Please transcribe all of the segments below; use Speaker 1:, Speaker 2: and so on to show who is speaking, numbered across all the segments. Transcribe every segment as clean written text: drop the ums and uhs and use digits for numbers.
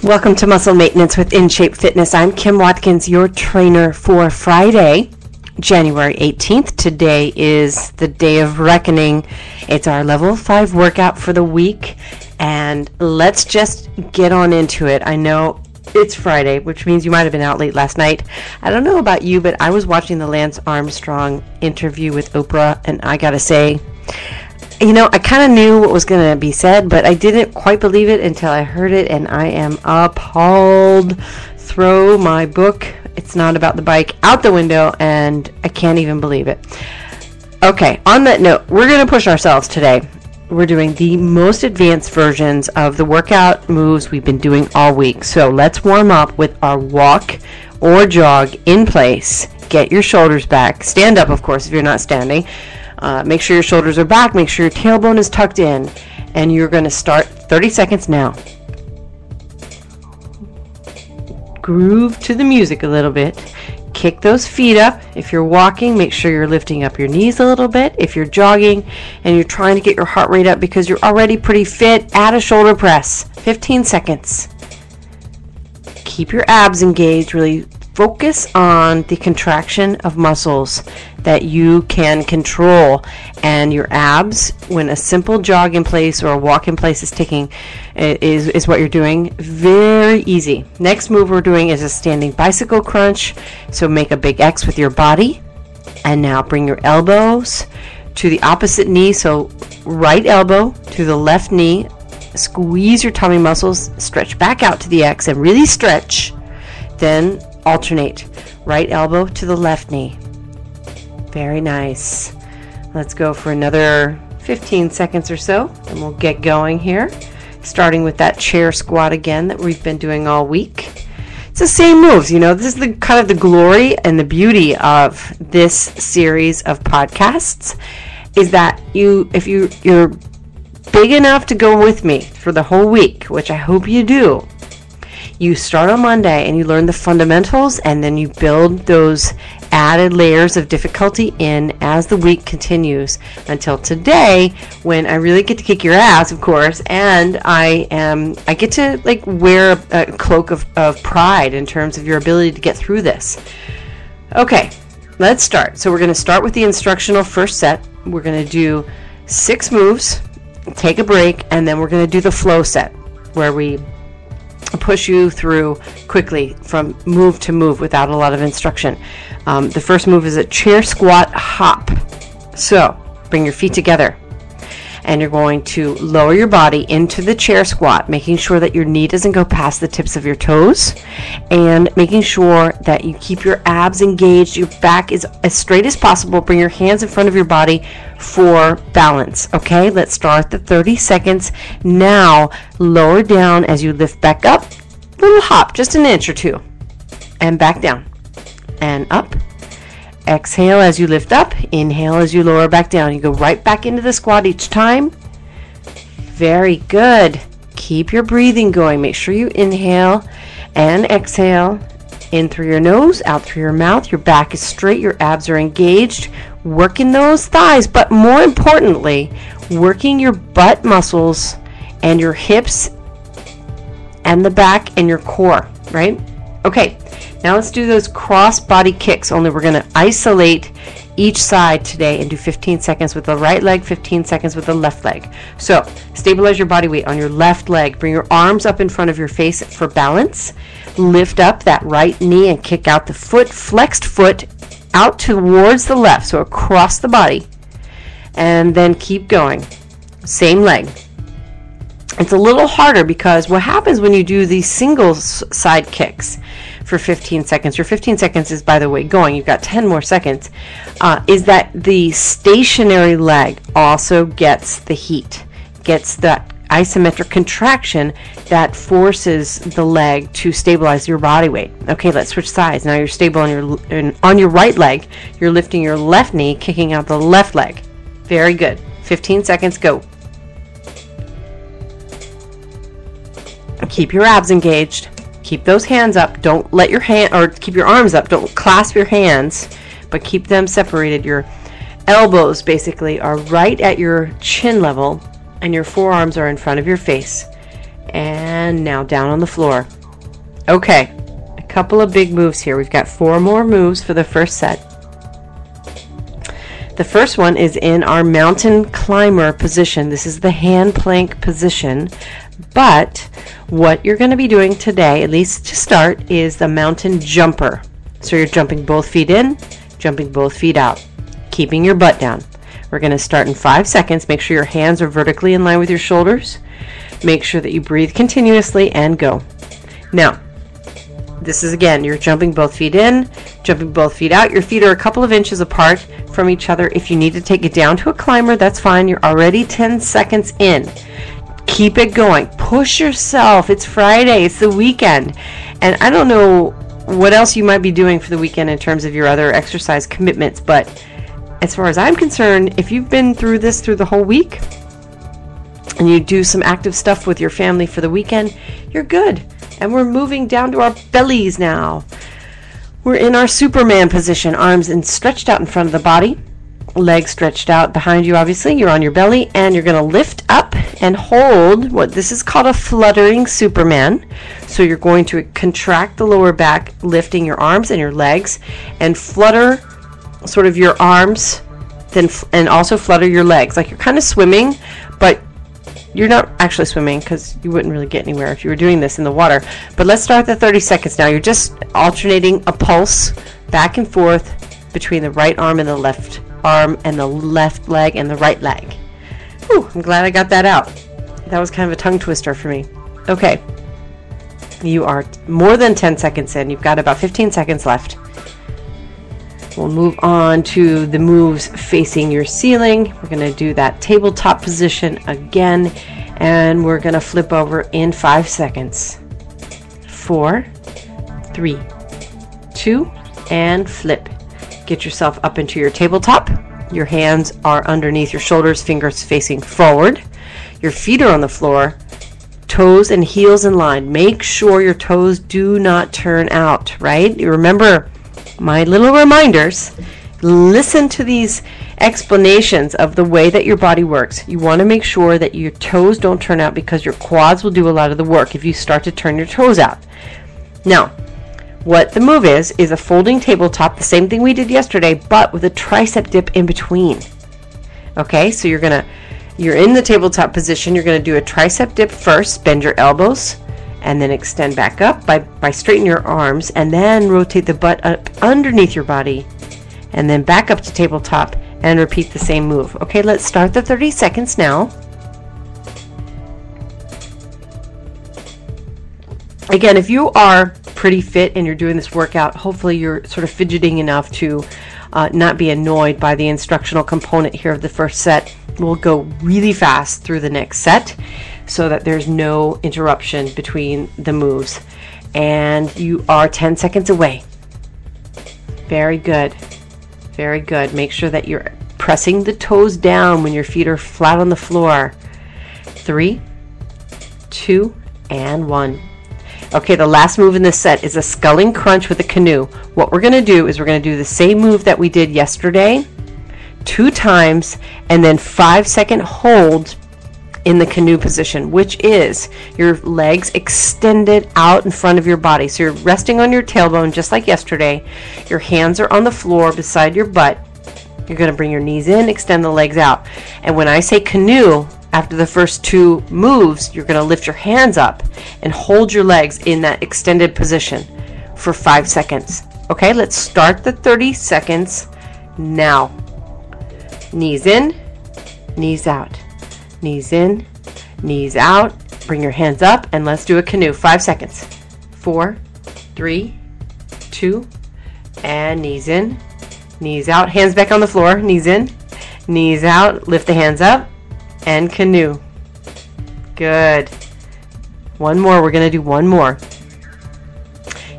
Speaker 1: Welcome to Muscle Maintenance with In Shape Fitness. I'm Kim Watkins, your trainer for Friday, January 18th. Today is the day of reckoning. It's our level 5 workout for the week, and let's just get on into it. I know it's Friday, which means you might have been out late last night. I don't know about you, but I was watching the Lance Armstrong interview with Oprah, and I gotta say, I kind of knew what was going to be said, but I didn't quite believe it until I heard it, and I am appalled. Throw my book, It's Not About the Bike, out the window, and I can't even believe it. Okay, on that note, we're going to push ourselves today. We're doing the most advanced versions of the workout moves we've been doing all week. So let's warm up with our walk or jog in place. Get your shoulders back. Stand up, of course, if you're not standing. Make sure your shoulders are back. Make sure your tailbone is tucked in. And you're going to start 30 seconds now. Groove to the music a little bit. Kick those feet up. If you're walking, make sure you're lifting up your knees a little bit. If you're jogging and you're trying to get your heart rate up because you're already pretty fit, add a shoulder press. 15 seconds. Keep your abs engaged. Really focus on the contraction of muscles that you can control, and your abs, when a simple jog in place or a walk in place is what you're doing, very easy. Next move we're doing is a standing bicycle crunch. So make a big X with your body, and now bring your elbows to the opposite knee. So right elbow to the left knee, squeeze your tummy muscles, stretch back out to the X and really stretch. Then alternate right elbow to the left knee. Very nice. Let's go for another 15 seconds or so, and we'll get going here, starting with that chair squat again that we've been doing all week. It's the same moves. This is the kind of the glory and the beauty of this series of podcasts, is that if you're big enough to go with me for the whole week, which I hope you do. You start on Monday and you learn the fundamentals, and then you build those added layers of difficulty in as the week continues until today, when I really get to kick your ass, of course, and I get to wear a cloak of pride in terms of your ability to get through this. Okay, let's start. So we're going to start with the instructional first set. We're going to do 6 moves, take a break, and then we're going to do the flow set, where we push you through quickly from move to move without a lot of instruction. The first move is a chair squat hop. So bring your feet together, and you're going to lower your body into the chair squat, making sure that your knee doesn't go past the tips of your toes, and making sure that you keep your abs engaged. Your back is as straight as possible. Bring your hands in front of your body for balance. Okay, let's start the 30 seconds now. Lower down as you lift back up. Little hop, just an inch or two, and back down and up. Exhale as you lift up. Inhale as you lower back down. You go right back into the squat each time. Very good. Keep your breathing going. Make sure you inhale and exhale. In through your nose, out through your mouth. Your back is straight. Your abs are engaged. Working those thighs, but more importantly, working your butt muscles and your hips and the back and your core, right? Okay, now let's do those cross body kicks, only we're going to isolate each side today and do 15 seconds with the right leg, 15 seconds with the left leg. So stabilize your body weight on your left leg. Bring your arms up in front of your face for balance. Lift up that right knee and kick out the foot, flexed foot out towards the left, so across the body. And then keep going. Same leg. It's a little harder because what happens when you do these single side kicks for 15 seconds, your 15 seconds is, by the way, going, you've got 10 more seconds, is that the stationary leg also gets the heat, gets that isometric contraction that forces the leg to stabilize your body weight. Okay, let's switch sides. Now you're stable on your right leg. You're lifting your left knee, kicking out the left leg. Very good. 15 seconds, go. Keep your abs engaged. Keep those hands up. Don't let your keep your arms up. Don't clasp your hands, but keep them separated. Your elbows basically are right at your chin level, and your forearms are in front of your face. And now down on the floor. Okay, a couple of big moves here. We've got 4 more moves for the first set. The first one is in our mountain climber position. This is the hand plank position, but what you're going to be doing today, at least to start, is the mountain jumper. So you're jumping both feet in, jumping both feet out, keeping your butt down. We're going to start in 5 seconds. Make sure your hands are vertically in line with your shoulders. Make sure that you breathe continuously and go. Now, this is again, you're jumping both feet in, jumping both feet out. Your feet are a couple of inches apart from each other. If you need to take it down to a climber, that's fine. You're already 10 seconds in. Keep it going. Push yourself. It's Friday. It's the weekend. And I don't know what else you might be doing for the weekend in terms of your other exercise commitments, but as far as I'm concerned, if you've been through this through the whole week and you do some active stuff with your family for the weekend, you're good. And we're moving down to our bellies now. We're in our Superman position, arms stretched out in front of the body, legs stretched out behind you, obviously. You're on your belly, and you're going to lift up and hold what this is called a fluttering Superman. So you're going to contract the lower back, lifting your arms and your legs, and flutter sort of your arms, and also flutter your legs. Like you're kind of swimming, but you're not actually swimming because you wouldn't really get anywhere if you were doing this in the water. But let's start the 30 seconds now. You're just alternating a pulse back and forth between the right arm and the left arm and the left leg and the right leg. Whew, I'm glad I got that out. That was kind of a tongue twister for me. Okay. You are more than 10 seconds in. You've got about 15 seconds left. We'll move on to the moves facing your ceiling. We're going to do that tabletop position again, and we're going to flip over in 5 seconds. 4, 3, 2, and flip. Get yourself up into your tabletop. Your hands are underneath your shoulders, fingers facing forward. Your feet are on the floor, toes and heels in line. Make sure your toes do not turn out, right? You remember my little reminders. Listen to these explanations of the way that your body works. You want to make sure that your toes don't turn out because your quads will do a lot of the work if you start to turn your toes out. Now, what the move is a folding tabletop, the same thing we did yesterday, but with a tricep dip in between. Okay, so you're in the tabletop position. You're going to do a tricep dip first, bend your elbows, and then extend back up by straightening your arms, and then rotate the butt up underneath your body, and then back up to tabletop and repeat the same move. Okay, let's start the 30 seconds now. Again, if you are pretty fit and you're doing this workout, hopefully you're sort of fidgeting enough to not be annoyed by the instructional component here of the first set. We'll go really fast through the next set so that there's no interruption between the moves. And you are 10 seconds away. Very good. Very good. Make sure that you're pressing the toes down when your feet are flat on the floor. 3, 2, and 1. Okay, the last move in this set is a sculling crunch with a canoe. What we're going to do is we're going to do the same move that we did yesterday 2 times, and then 5-second hold in the canoe position, which is your legs extended out in front of your body. So you're resting on your tailbone just like yesterday. Your hands are on the floor beside your butt. You're going to bring your knees in, extend the legs out. And when I say canoe, after the first 2 moves, you're going to lift your hands up and hold your legs in that extended position for 5 seconds. Okay, let's start the 30 seconds now. Knees in, knees out. Knees in, knees out. Bring your hands up, and let's do a canoe. 5 seconds. 4, 3, 2, and knees in, knees out. Hands back on the floor. Knees in, knees out. Lift the hands up, and canoe. Good. One more. We're going to do one more.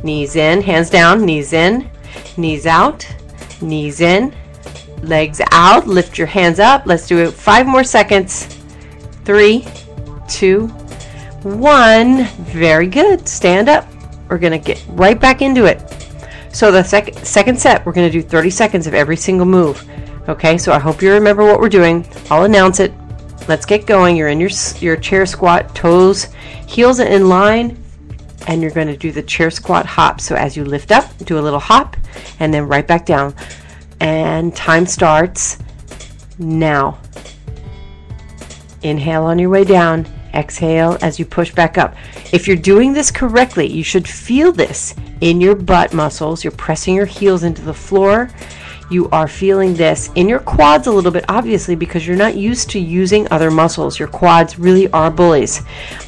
Speaker 1: Knees in, hands down. Knees in, knees out. Knees in, legs out. Lift your hands up. Let's do it 5 more seconds. 3, 2, 1. Very good. Stand up. We're going to get right back into it. So the second set, we're going to do 30 seconds of every single move. Okay, so I hope you remember what we're doing. I'll announce it. Let's get going. You're in your chair squat, toes, heels in line, and you're going to do the chair squat hop. So as you lift up, do a little hop, and then right back down. And time starts now. Inhale on your way down. Exhale as you push back up. If you're doing this correctly, you should feel this in your butt muscles. You're pressing your heels into the floor. You are feeling this in your quads a little bit, obviously, because you're not used to using other muscles. Your quads really are bullies.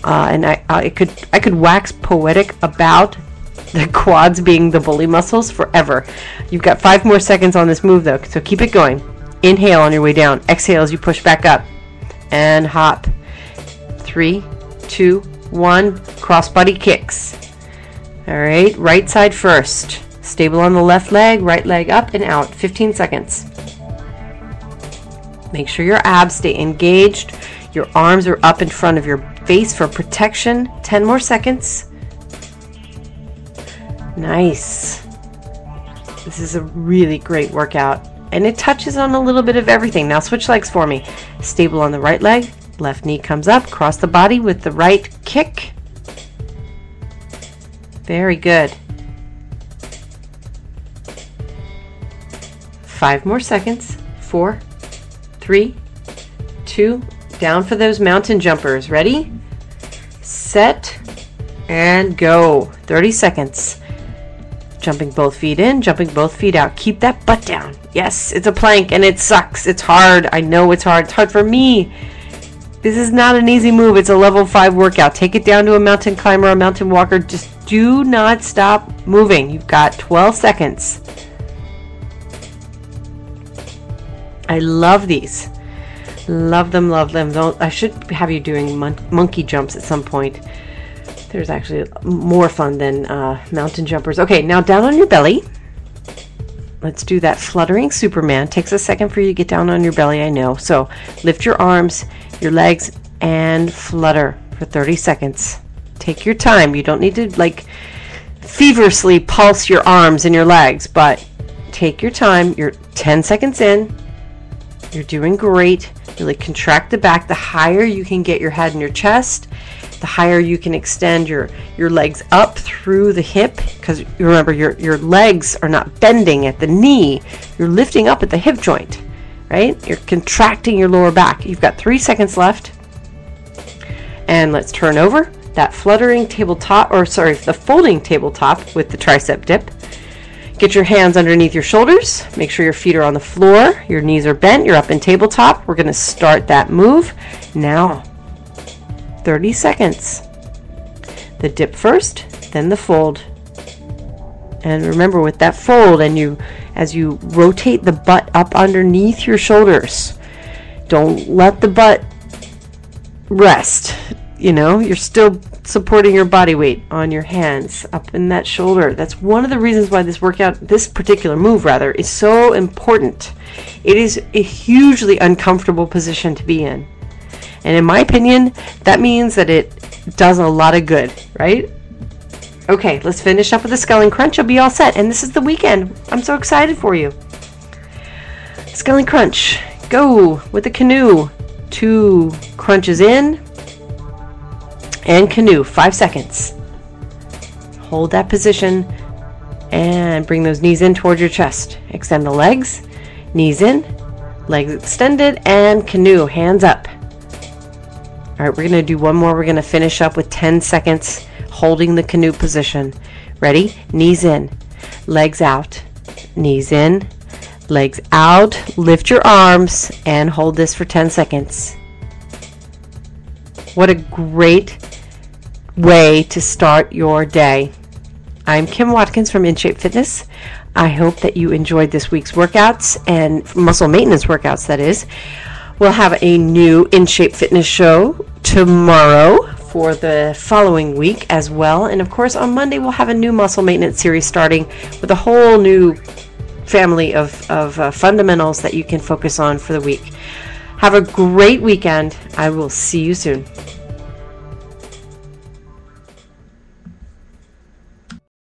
Speaker 1: And I could wax poetic about the quads being the bully muscles forever. You've got 5 more seconds on this move, though, so keep it going. Inhale on your way down. Exhale as you push back up. And hop. 3, 2, 1. Crossbody kicks. All right, right side first. Stable on the left leg, right leg up and out. 15 seconds. Make sure your abs stay engaged. Your arms are up in front of your face for protection. 10 more seconds. Nice. This is a really great workout. And it touches on a little bit of everything. Now switch legs for me. Stable on the right leg. Left knee comes up. Cross the body with the right kick. Very good. 5 more seconds. 4, 3, 2. Down for those mountain jumpers. Ready? Set. And go. 30 seconds. Jumping both feet in, jumping both feet out. Keep that butt down. Yes, it's a plank and it sucks. It's hard. I know it's hard. It's hard for me. This is not an easy move. It's a level 5 workout. Take it down to a mountain climber, a mountain walker. Just do not stop moving. You've got 12 seconds. I love these. Love them, love them. I should have you doing monkey jumps at some point. There's actually more fun than mountain jumpers. Okay, now down on your belly. Let's do that fluttering Superman. Takes a second for you to get down on your belly, I know. So lift your arms, your legs, and flutter for 30 seconds. Take your time. You don't need to like feverishly pulse your arms and your legs, but take your time. You're 10 seconds in. You're doing great. Really contract the back. The higher you can get your head and your chest, the higher you can extend your legs up through the hip, because remember your legs are not bending at the knee. You're lifting up at the hip joint, right? You're contracting your lower back. You've got 3 seconds left. And let's turn over that fluttering tabletop, or sorry, the folding tabletop with the tricep dip. Get your hands underneath your shoulders. Make sure your feet are on the floor. Your knees are bent. You're up in tabletop. We're going to start that move now. 30 seconds. The dip first, then the fold. And remember, with that fold, and as you rotate the butt up underneath your shoulders, don't let the butt rest. You're still supporting your body weight on your hands up in that shoulder. That's one of the reasons why this particular move is so important. It is a hugely uncomfortable position to be in. And in my opinion, that means that it does a lot of good, right? Okay, let's finish up with a sculling crunch. You'll be all set. And this is the weekend. I'm so excited for you. Sculling crunch. Go with the canoe. 2 crunches in. And canoe. 5 seconds. Hold that position. And bring those knees in towards your chest. Extend the legs. Knees in. Legs extended. And canoe. Hands up. All right, we're going to do one more. We're going to finish up with 10 seconds holding the canoe position. Ready? Knees in, legs out. Knees in, legs out. Lift your arms and hold this for 10 seconds. What a great way to start your day. I'm Kim Watkins from In Shape Fitness. I hope that you enjoyed this week's workouts, and muscle maintenance workouts, that is. We'll have a new In Shape Fitness show tomorrow for the following week as well. And of course, on Monday, we'll have a new muscle maintenance series starting with a whole new family of fundamentals that you can focus on for the week. Have a great weekend. I will see you soon.